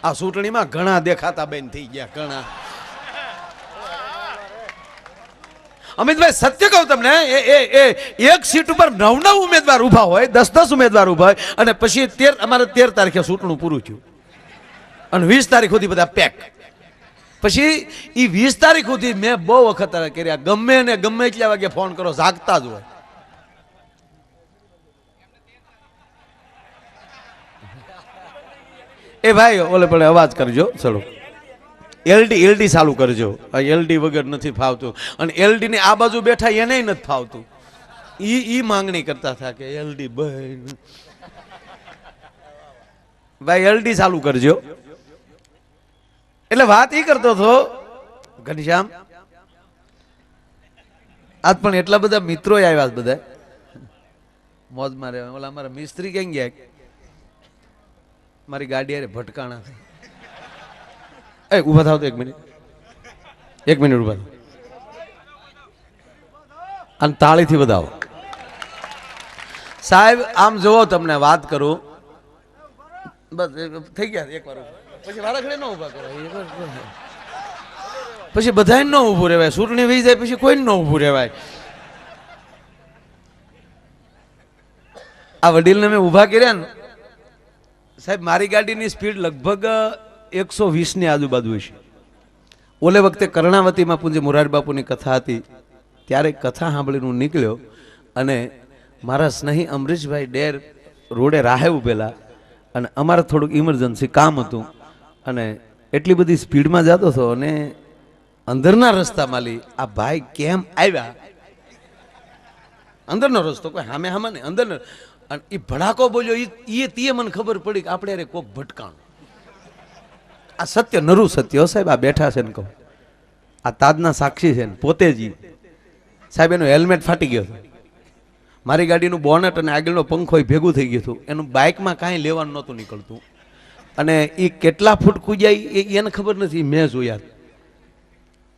આ ચૂંટણીમાં ઘણા દેખાતા બેન થઈ ગયા ઘણા. અમિતભાઈ સત્ય કહું તમને, એક સીટ ઉપર 9 ઉમેદવાર ઉભા હોય, 10 ઉમેદવાર ઉભા હોય, અને પછી અમારે 13 તારીખે ચૂંટણું પૂરું થયું અને 20 તારીખ સુધી બધા પેક. પછી એ 20 તારીખ સુધી મેં બહુ વખત કર્યા, ગમે ને ગમે એટલા વાગે ફોન કરો, જાગતા જ હોય. એ ભાઈ ઓલે પડે અવાજ કરજો, ચલો એલડી ચાલુ કરજો. એલડી વગર નથી ફાવતું, અને એલડી ની આ બાજુ બેઠા એને નથી ફાવતું. ઈ માંગણી કરતા હતા કે એલડી ભાઈ એલડી ચાલુ કરજો. એટલે વાત ઈ કરતો હતો ઘનશ્યામ, આજ પણ એટલા બધા મિત્રો આવ્યા બધા મોજ મારે. ઓલા અમારા મિસ્ત્રી ક્યાં ગયા? મારી ગાડી અરે ભટકાણા. ઉભા થાવ તો 1 મિનિટ, 1 મિનિટ ઉભા થાવ અને તાળીથી વધાવો. સાહેબ આમ જોવો, તમને વાત કરું, બસ થઈ ગયા એક વાર, પછી વારા ઘડે ન ઉભા કરો, પછી બધાને ન ઊભું રહેવાય. ચૂંટણી વહી જાય પછી કોઈ ન ઊભું રહેવાય. આ વડીલને મેં ઊભા કર્યા ને સાહેબ, મારી ગાડીની સ્પીડ લગભગ 120 ની આજુબાજુ છે. ઓલે વખતે કર્ણાવતીમાં પૂજ્ય મોરારી બાપુની કથા હતી, ત્યારે કથા સાંભળીને હું નીકળ્યો, અને મારા સ્નેહી અમરીશભાઈ ડેર રોડે રાહે ઉભેલા, અને અમારે થોડુંક ઇમરજન્સી કામ હતું, અને એટલી બધી સ્પીડમાં જતો હતો, અને અંદરના રસ્તામાં આ ભાઈ કેમ આવ્યા, અંદરનો રસ્તો કોઈ સામે સામે ને અંદર, અને એ ભડાકો બોલ્યો, એ મને ખબર પડી કે આપણે કોક ભટકાણું. આ સત્ય, નરું સત્ય સાહેબ. આ બેઠા છે ને કહું, આ તાજના સાક્ષી છે ને પોતે જ. સાહેબ એનું હેલ્મેટ ફાટી ગયો હતું, મારી ગાડીનું બોનટ અને આગળનો પંખો ભેગું થઈ ગયું હતું, એનું બાઇકમાં કાંઈ લેવાનું નહોતું નીકળતું, અને એ કેટલા ફૂટ કૂદ્યા એને ખબર નથી. મેં જોયા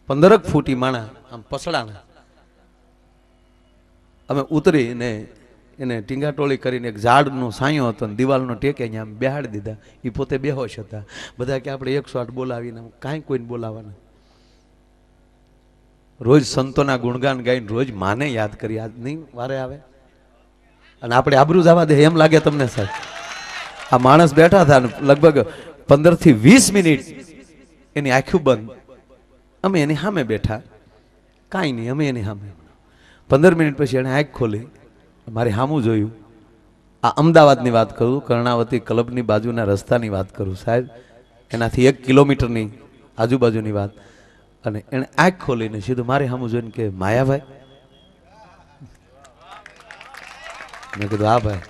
15 ફૂટ માણા આમ પસડાણા. અમે ઉતરીને એને ટીંગાટોળી કરીને એક ઝાડનો સાયો હતો ને દિવાલનો ટેકે અહીંયા આમ બેહાડી દીધા. એ પોતે બેહોશ હતા. બધા કે આપણે 108 બોલાવીને કાંઈ કોઈને બોલાવવાના. રોજ સંતોના ગુણગાન ગાઈને રોજ માને યાદ કરી, આજ નહીં વારે આવે, અને આપણે આબરૂ જવા દે એમ લાગે તમને સાહેબ? આ માણસ બેઠા હતા, લગભગ 15 થી 20 મિનિટ એની આંખું બંધ, અમે એની સામે બેઠા, કાંઈ નહીં, અમે એની સામે. 15 મિનિટ પછી એણે આંખ ખોલી, મારી સામું જોયું. આ અમદાવાદની વાત કરું, કર્ણાવતી ક્લબની બાજુના રસ્તાની વાત કરું સાહેબ, એનાથી 1 કિલોમીટરની આજુબાજુની વાત. અને એણે આંખ ખોલીને સીધું મારી સામું જોઈને કે માયાભાઈ. મેં કીધું હા ભાઈ.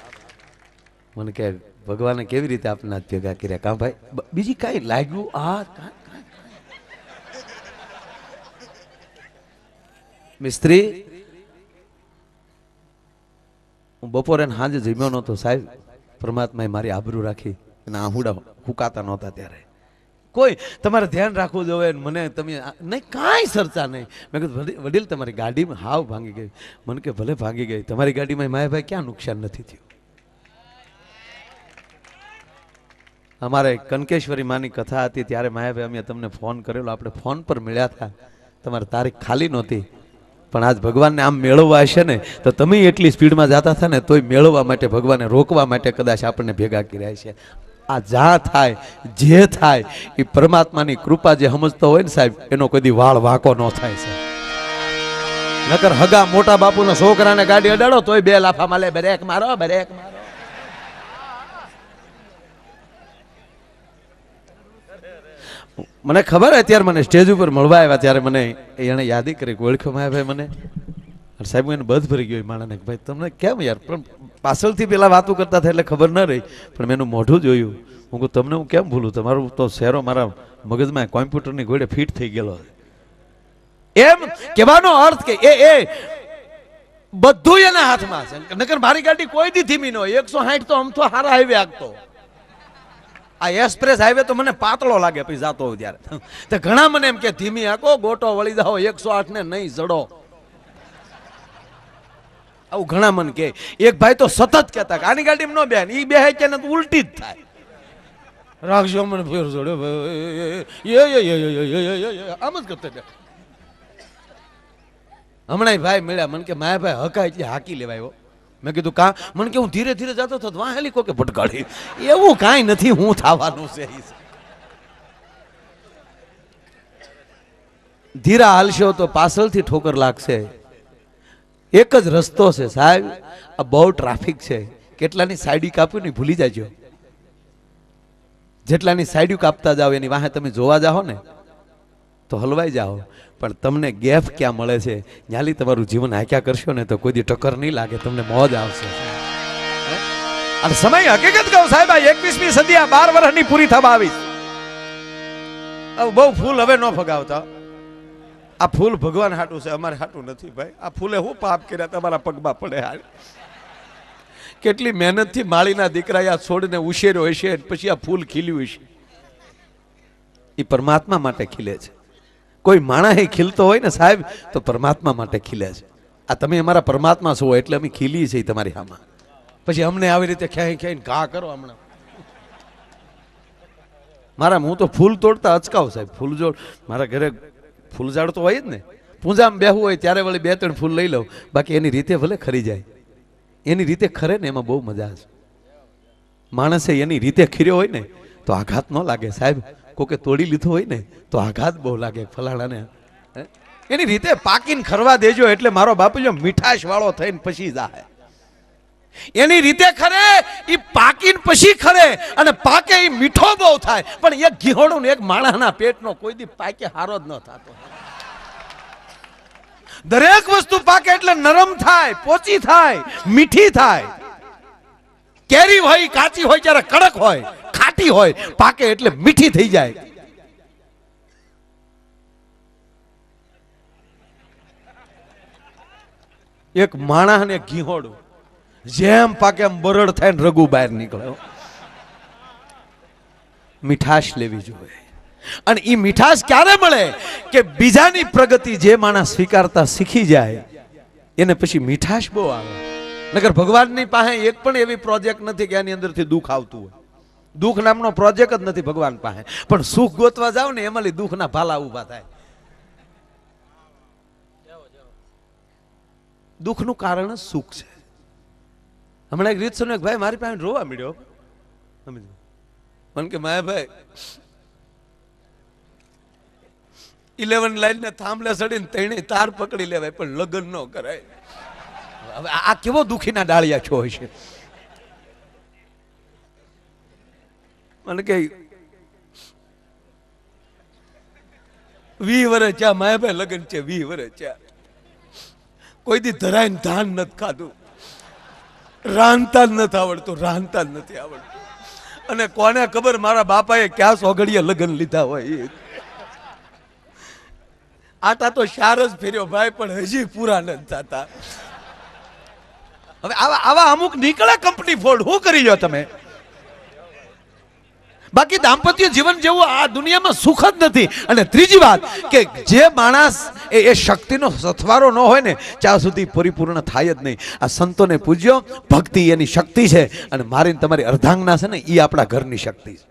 મને કે ભગવાને કેવી રીતે આપને હાથ ભેગા કર્યા? કાં ભાઈ બીજી કાંઈ લાગ્યું? મિસ્ત્રી, હું બપોરે સાંજે જમ્યો નહોતો સાહેબ. પરમાત્માએ મારી આબરૂ રાખી, અને આહુડા ફૂકાતા નહોતા ત્યારે. કોઈ તમારે ધ્યાન રાખવું જોઈએ, મને તમે નહીં કાંઈ ચર્ચા નહીં. મેં કીધું વડીલ તમારી ગાડીમાં હાવ ભાંગી ગઈ. મને કે ભલે ભાંગી ગઈ, તમારી ગાડીમાં માયાભાઈ ક્યાં નુકસાન નથી થયું? અમારે કનકેશ્વરી માની કથા હતી ત્યારે માયાભાઈ અમે તમને ફોન કરેલો, આપણે ફોન પર મળ્યા હતા, તમારી તારીખ ખાલી નહોતી. પણ આજ ભગવાનને આમ મેળવવા હશે ને તો તમે એટલી સ્પીડમાં જતા હતા ને તોય મેળવવા માટે, ભગવાને રોકવા માટે કદાચ આપણને ભેગા કર્યા છે. આ જા થાય જે થાય એ પરમાત્માની કૃપા જે સમજતો હોય ને સાહેબ, એનો કદી વાળ વાંકો ન થાય છે. નકર હગા મોટા બાપુના છોકરાને ગાડી અડાડો તોય 2 લાફા માલે, બ્રેક મારો, બ્રેક મારો. મને ખબર અત્યારે મને સ્ટેજ ઉપર મળવા આવ્યા ત્યારે મને એને યાદી કરી, ઓળખ્યો માયાભાઈ મને. સાહેબ એને બધ ભરી ગયો માણાને, ભાઈ તમને કેમ યાર? પણ પાછળથી પેલા વાતો કરતા હતા એટલે ખબર ન રહી, પણ મેં એનું મોઢું જોયું. હું કહું તમને હું કેમ ભૂલું, તમારું તો શહેરો મારા મગજમાં કોમ્પ્યુટરની ઘોડે ફિટ થઈ ગયેલો. એમ કહેવાનો અર્થ કે એ બધું એના હાથમાં છે. નકર મારી ગાડી કોઈ દી ધીમી ન હોય. 160 તો આમ તો હારા હાઈવે આગતો, આ એક્સપ્રેસ હાઈવે તો મને પાતળો લાગે પછી જાતો હોય ત્યારે. તો ઘણા મને એમ કે ધીમી આકો, ગોટો વળી જાઓ, 108 ને નહીં જડો. આવું ઘણા મન કે. એક ભાઈ તો સતત કહેતા કે આની ગાડીમાં ન બેન, ઈ બેહે કે ઉલટી જ થાય. રાખજો મને ફેર જોડે આમ જ કરતા હતા. હમણાં ભાઈ મળ્યા મને કે માયા ભાઈ હકા એટલે હાકી લેવાય. મેં કીધું કા? મને કે હું ધીરે ધીરે જતો હતો વાહ હેલી કોકે ભટકાડી. એવું કાંઈ નથી, હું થવાનું છે. ધીરા હાલશો તો પાછળથી ઠોકર લાગશે. એક જ રસ્તો છે સાહેબ, આ બહુ ટ્રાફિક છે. કેટલાની સાઈડ કાપ્યું ને ભૂલી જાજો. જેટલાની સાઈડ કાપતા જાઓ એની વાહે તમે જોવા જાઓ ને તો હલવાઈ જાઓ. પણ તમને ગેપ ક્યાં મળે છે ન્યાલી તમારું જીવન હાક્યા કરશો ને તો કોઈ દી ટક્કર નહીં લાગે, તમને મોજ આવશે. અને સમય હકીકત કહું સાહેબ, આ 21મી સદી આ 12 વર્ષની પૂરી થવા આવી. બહુ ફૂલ હવે ન ફગાવતા. આ ફૂલ ભગવાન હાટું છે, અમારે હાટું નથી ભાઈ. આ ફૂલે હું પાપ કર્યા તમારા પગમાં પડે. હાલ કેટલી મહેનતથી માળીના દીકરા આ છોડને ઉછેર્યો હશે, પછી આ ફૂલ ખીલ્યું હશે. એ પરમાત્મા માટે ખીલે છે. કોઈ માણસ ખીલતો હોય ને સાહેબ તો પરમાત્મા માટે ખીલે છે. આ તમે અમારા પરમાત્મા છો એટલે અમે ખીલીએ છીએ તમારી આમાં. પછી અમને આવી રીતે ક્યાંય ક્યાંય ઘા કરો. હમણાં મારા હું તો ફૂલ તોડતા અચકાવ સાહેબ. ફૂલ જોડ મારા ઘરે ફૂલઝાડ તો હોય જ ને. પૂજામાં બેહવું હોય ત્યારે વળી 2-3 ફૂલ લઈ લઉં. બાકી એની રીતે ભલે ખરી જાય. એની રીતે ખરે ને એમાં બહુ મજા છે. માણસે એની રીતે ખીર્યો હોય ને તો આઘાત ન લાગે સાહેબ. કોકે તોડી લીધો હોય ને તો આઘાત બહુ લાગે ફલાણાને. એની રીતે પાકીને ખરવા દેજો એટલે મારો બાપુ જો મીઠાશ વાળો થઈને પછી જાય. એની રીતે ખરે એ પાકીને પછી ખરે અને પાકે એ મીઠો બહુ થાય. પણ એક ઘીહોડું ને એક માણસના પેટનો કોઈ દી પાકે હારો જ ન થતો. દરેક વસ્તુ પાકે એટલે નરમ થાય, પોચી થાય, મીઠી થાય. કેરી હોય કાચી હોય ત્યારે કડક હોય, ખાટી હોય, પાકે એટલે મીઠી થઈ જાય. એક માણસ ને ઘીહોડું જેમ પાકે એમ બરડ થાય ને રગુ બહાર નીકળે. મીઠાશ લેવી જોઈએ. અને એ મીઠાશ ક્યારે મળે કે બીજાની પ્રગતિ જે માણસ સ્વીકારતા શીખી જાય એને પછી મીઠાશ બહુ આવે. નકર ભગવાનની પાસે એક પણ એવી પ્રોજેક્ટ નથી કે એની અંદરથી દુઃખ આવતું હોય. દુઃખ નામનો પ્રોજેક્ટ જ નથી ભગવાન પાસે. પણ સુખ ગોતવા જાવ ને એમાં દુઃખના ભાલા ઉભા થાય. દુઃખનું કારણ જ સુખ છે. હમણાં એક રીત સુનો ભાઈ મારી પાસે રોવા મળ્યો. મને કે માયા ભાઈ 11 લાઈન ને થાંભલે ચડીને તેણે તાર પકડી લેવાય પણ લગ્ન ન કરાય. હવે આ કેવો દુખીના ડાળિયા છો છે. મને કે 20 વર્ષ ચા માયા ભાઈ લગ્ન છે 20 વર્ષ ચા. કોઈ દી ધરાઈને ધાન નથી ખાધું, રાંધતા જ નથી આવડતું, રાંધતા જ નથી આવડતું. અને કોને ખબર મારા બાપાએ ક્યાં સોગડીએ લગ્ન લીધા હોય. આટા તો શાર જ ફેર્યો ભાઈ પણ હજી પૂરા નથી થતા. હવે આવા અમુક નીકળે કંપની ફોડ. શું કરી લો તમે? બાકી દાંપત્ય જીવન જેવું આ દુનિયામાં સુખ જ નથી. અને ત્રીજી વાત કે જે માણસ એ શક્તિનો સથવારો ન હોય ને ત્યાં સુધી પરિપૂર્ણ થાય જ નહીં. આ સંતોને પૂજ્યો, ભક્તિ એની શક્તિ છે અને મારી તમારી અર્ધાંગના છે ને એ આપણા ઘરની શક્તિ છે.